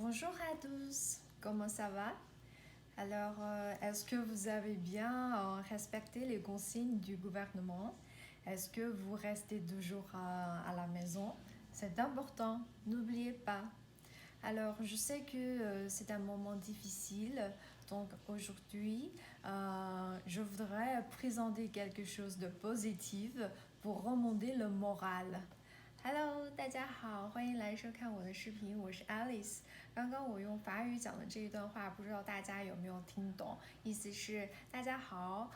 Bonjour à tous, comment ça va? Alors, est-ce que vous avez bien respecté les consignes du gouvernement? Est-ce que vous restez toujours à la maison? C'est important, n'oubliez pas. Alors, je sais que c'est un moment difficile, donc aujourd'hui, je voudrais présenter quelque chose de positif pour remonter le moral. Hello，大家好，欢迎来收看我的视频，我是 Alice。刚刚我用法语讲的这一段话，不知道大家有没有听懂？意思是大家好，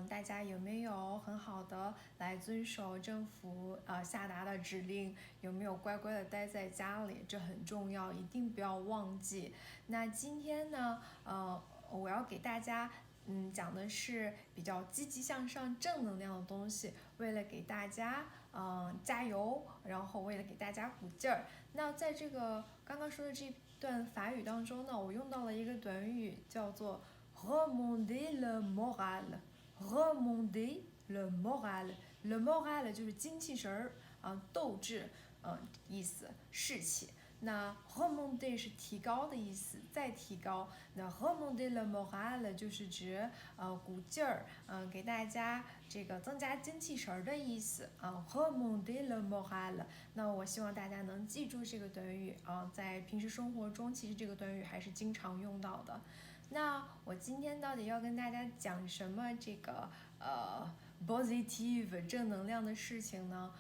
大家有没有很好的来遵守政府下达的指令？有没有乖乖的待在家里？这很重要，一定不要忘记。那今天呢，我要给大家讲的是比较积极向上、正能量的东西，为了给大家加油，然后为了给大家鼓劲儿。那在这个刚刚说的这段法语当中呢，我用到了一个短语，叫做 remonter le moral。remonter le moral，le moral 就是精气神儿斗志意思士气。那 remonter 是提高的意思，再提高。那 remonter le moral 就是指鼓劲儿，给大家这个增加精气神儿的意思remonter le moral。那我希望大家能记住这个短语在平时生活中，其实这个短语还是经常用到的。那我今天到底要跟大家讲什么这个positive 正能量的事情呢？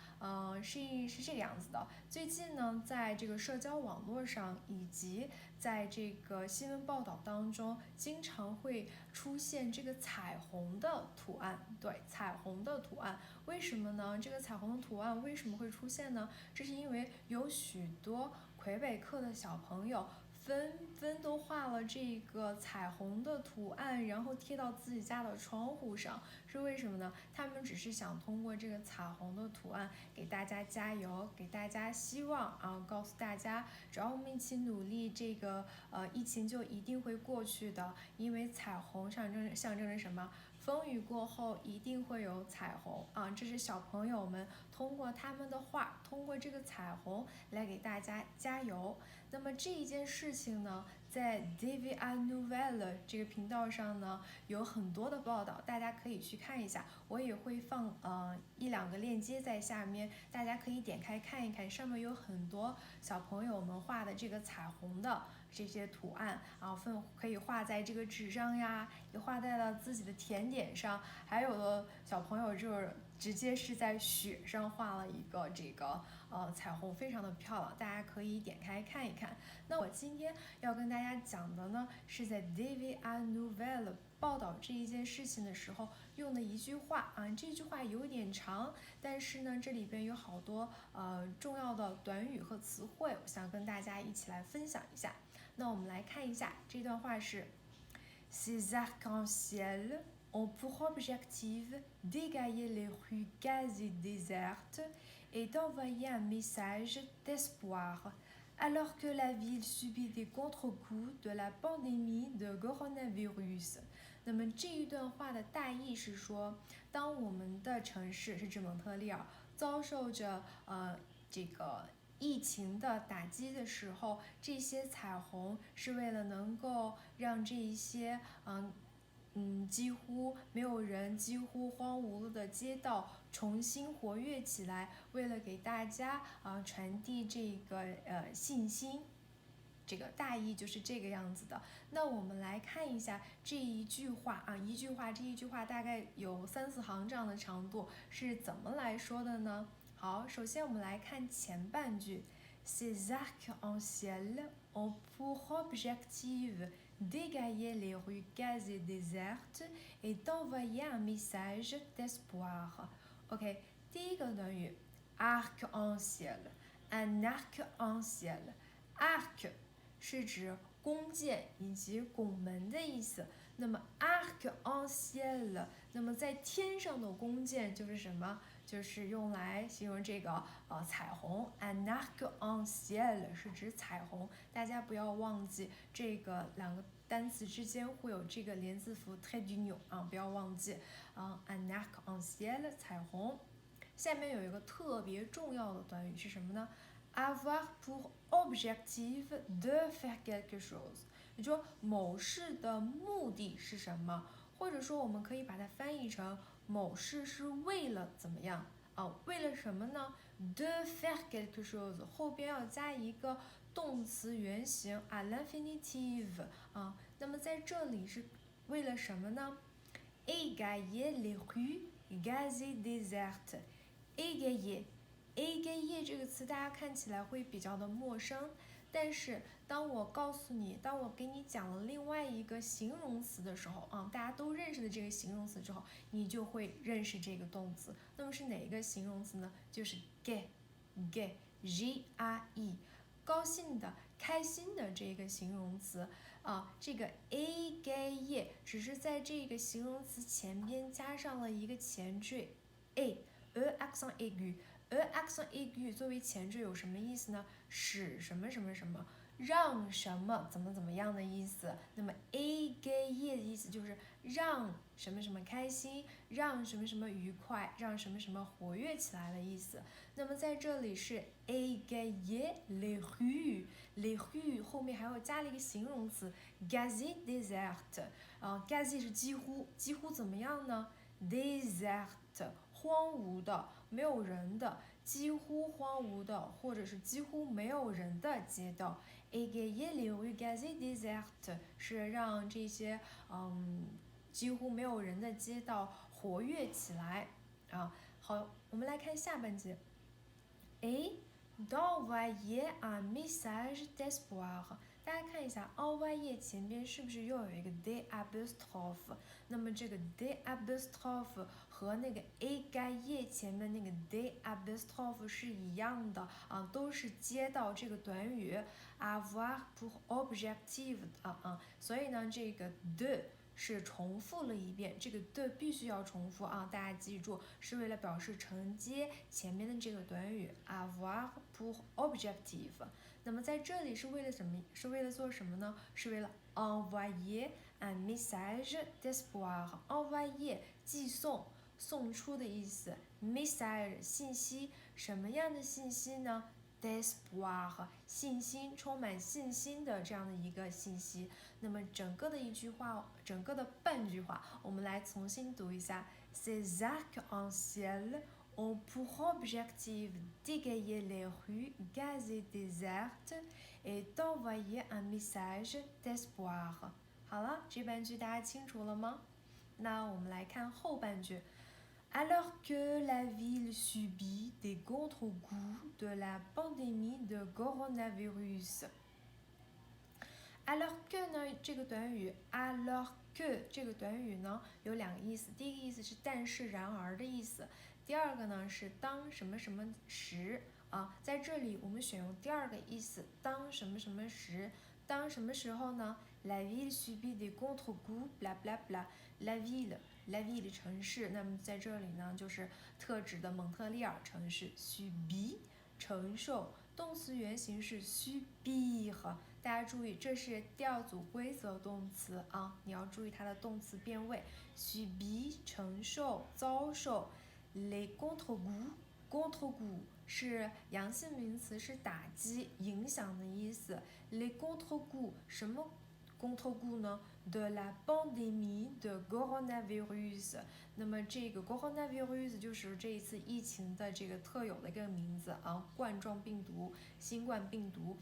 是这个样子的。最近呢，在这个社交网络上以及在这个新闻报道当中，经常会出现这个彩虹的图案。对，彩虹的图案，为什么呢？这个彩虹的图案为什么会出现呢？这是因为有许多魁北克的小朋友纷纷都画了这个彩虹的图案，然后贴到自己家的窗户上，是为什么呢？他们只是想通过这个彩虹的图案给大家加油，给大家希望告诉大家，只要我们一起努力，这个疫情就一定会过去的。因为彩虹象征着什么？风雨过后一定会有彩虹这是小朋友们通过他们的画，通过这个彩虹来给大家加油。那么这一件事情呢，在 David A Nouvelle 这个频道上呢，有很多的报道，大家可以去看一下。我也会放一两个链接在下面，大家可以点开看一看，上面有很多小朋友们画的这个彩虹的这些图案可以画在这个纸上呀，也画在了自己的甜点上，还有的小朋友就是直接是在雪上画了一个这个彩虹，非常的漂亮，大家可以点开看一看。那我今天要跟大家讲的呢，是在 David A Nouvelle 报道这一件事情的时候用的一句话这句话有点长，但是呢，这里边有好多重要的短语和词汇，我想跟大家一起来分享一下。那我们来看一下这段话是 Ces arcs-en-ciel ont pour objectif d'égayer les rues quasi désertes et d'envoyer un message d'espoir, alors que la ville subit des contre-coups de la pandémie de coronavirus。那么这一段话的大意是说，当我们的城市是指蒙特利尔遭受着这个疫情的打击的时候，这些彩虹是为了能够让这一些几乎没有人、几乎荒芜了的街道重新活跃起来，为了给大家传递这个信心。这个大意就是这个样子的。那我们来看一下这一句话这一句话大概有3-4行这样的长度，是怎么来说的呢？好，首先我们来看前半句 Ces arcs-en-ciel ont pour objectif d'égayer les rues quasi désertes et d'envoyer un message d'espoir. OK， 第一个短语 arc-en-ciel， un arc-en-ciel， arc 是指弓箭以及拱门的意思。那么 arc-en-ciel， 那么在天上的弓箭就是什么？就是用来形容这个彩虹。un arc-en-ciel 是指彩虹，大家不要忘记这个两个单词之间会有这个连字符 trait d'union 不要忘记un arc-en-ciel 彩虹。下面有一个特别重要的短语是什么呢？avoir pour objectif de faire quelque chose，也就说某事的目的是什么，或者说我们可以把它翻译成某事是为了怎么样啊？为了什么呢？de faire quelque chose 后边要加一个动词原形 à l'infinitive 啊，那么在这里是为了什么呢？égayer les rues gazées désertes。égayer 这个词大家看起来会比较的陌生，但是当我告诉你，当我给你讲了另外一个形容词的时候啊，大家都认识的这个形容词之后，你就会认识这个动词。那么是哪一个形容词呢？就是 gay，高兴的、开心的这个形容词啊。这个 égayer 只是在这个形容词前边加上了一个前缀 accent aigu。accent aigu 作为前缀有什么意思呢？使什么什么什么，让什么怎么怎么样的意思。那么 égayer 的意思就是让什么什么开心，让什么什么愉快，让什么什么活跃起来的意思。那么在这里是 égayer les rues，les rues 后面还要加了一个形容词 gazées désertes。gazées 是几乎，几乎怎么样呢？désert 荒芜的，没有人的，几乎荒芜的，或者是几乎没有人的街道。égayer les rues gazées désertes 是让这些几乎没有人的街道活跃起来啊。好，我们来看下半节。et d'envoyer un message d'espoir。大家看一下 envoyer 前边是不是又有一个 de apostrophe？ 那么这个 de apostrophe 和那个 égayer 前面那个 de apostrophe 是一样的啊，都是接到这个短语 avoir pour objectif 所以呢，这个 de 是重复了一遍，这个的必须要重复啊！大家记住，是为了表示承接前面的这个短语 avoir pour objectif。那么在这里是为了什么？是为了做什么呢？是为了 envoyer un message d'espoir。envoyer 寄送、送出的意思 ，message 信息，什么样的信息呢？d'espoir 信心，充满信心的这样的一个信息。那么整个的一句话，整个的半句话，我们来重新读一下。Ces arcs-en-ciel ont pour objectif d'égayer les rues gazées désertes et d'envoyer un message d'espoir。好了，这半句大家清楚了吗？那我们来看后半句。Alors que la ville subit des contre-coups de la pandémie de coronavirus。alors que 呢，这个短语 alors que 这个短语呢有两个意思，第一个意思是但是然而的意思，第二个呢是当什么什么时啊，在这里我们选用第二个意思，当什么什么时，当什么时候呢 ？La ville subit des contre-coups bla bla bla。la ville 城市，那么在这里呢就是特指的蒙特利尔城市 subit 承受，动词原形是 subir。大家注意，这是第二组规则动词啊，你要注意它的动词变位。subir 承受、遭受。les contre-coups 是阳性名词，是打击、影响的意思。les contre-coups 什么contre-coup呢 ？de la pandémie de coronavirus。那么这个 coronavirus 就是这一次疫情的这个特有的一个名字啊，冠状病毒、新冠病毒。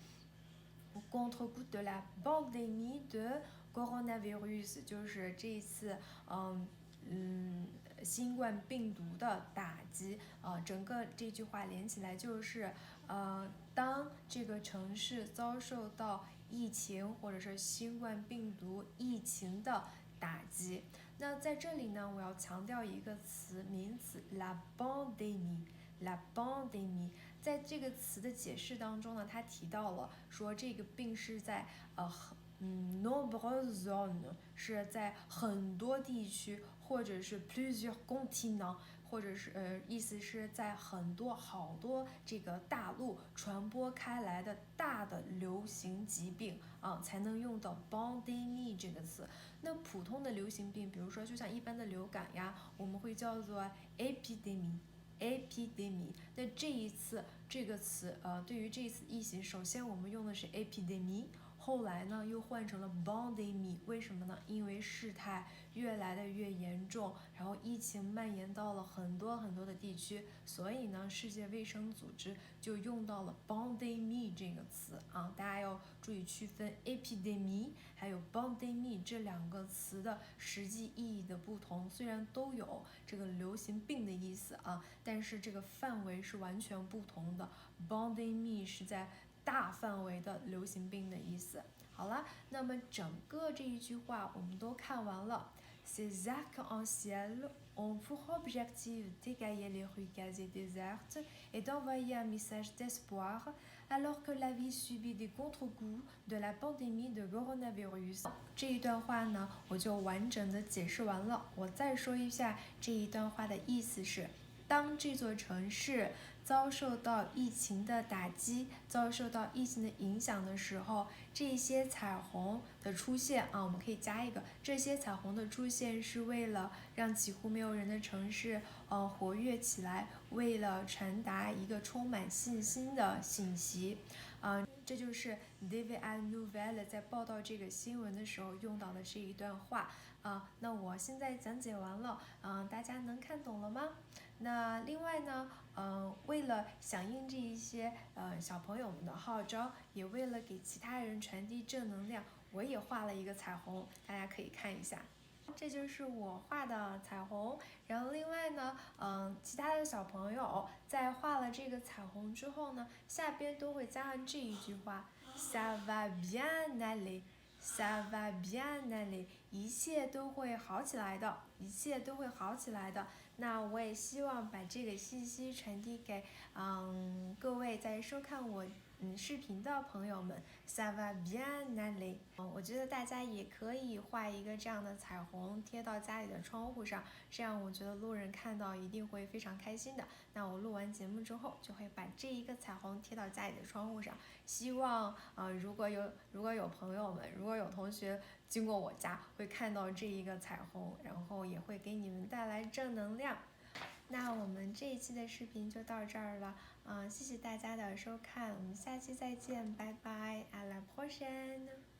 contre-coup de la pandémie de coronavirus 就是这一次新冠病毒的打击整个这句话连起来就是当这个城市遭受到疫情或者是新冠病毒疫情的打击。那在这里呢，我要强调一个词，名词 la pandémie。la pandémie 在这个词的解释当中呢，它提到了说这个病是在nombreuses zones 是在很多地区，或者是 plusieurs continents， 或者是意思是在很多好多这个大陆传播开来的大的流行疾病啊，才能用到 pandémie 这个词。那普通的流行病，比如说就像一般的流感呀，我们会叫做 epidemic epidemie。那这一次这个词，对于这一次疫情，首先我们用的是 epidemie。后来呢，又换成了 pandemie，为什么呢？因为事态越来的越严重，然后疫情蔓延到了很多很多的地区，所以呢，世界卫生组织就用到了 pandemie 这个词啊，大家要注意区分 epidemie 还有 pandemie 这两个词的实际意义的不同。虽然都有这个流行病的意思啊，但是这个范围是完全不同的。pandemie 是在大范围的流行病的意思。好了，那么整个这一句话我们都看完了。Ces arcs-en-ciel ont pour objectif d'égayer les rues gazées désertes et d'envoyer un message d'espoir alors que la ville subit des contre-coups de la pandémie de coronavirus。这一段话呢，我就完整的解释完了。我再说一下这一段话的意思是：当这座城市遭受到疫情的打击，遭受到疫情的影响的时候，这些彩虹的出现啊，我们可以加一个，这些彩虹的出现是为了让几乎没有人的城市活跃起来，为了传达一个充满信心的信息。这就是 David Nouvelle 在报道这个新闻的时候用到的这一段话那我现在讲解完了，大家能看懂了吗？那另外呢，为了响应这一些小朋友们的号召，也为了给其他人传递正能量，我也画了一个彩虹，大家可以看一下。这就是我画的彩虹，然后另外呢，其他的小朋友在画了这个彩虹之后呢，下边都会加上这一句话 Ça va bien aller。Ça va bien aller， 一切都会好起来的，一切都会好起来的。那我也希望把这个信息传递给各位在收看我视频的朋友们。Ça va bien aller。我觉得大家也可以画一个这样的彩虹贴到家里的窗户上，这样我觉得路人看到一定会非常开心的。那我录完节目之后，就会把这一个彩虹贴到家里的窗户上。希望如果有朋友们，如果有同学经过我家，会看到这一个彩虹，然后也会给你们带来正能量。那我们这一期的视频就到这儿了，谢谢大家的收看，我们下期再见，拜拜，à la prochaine。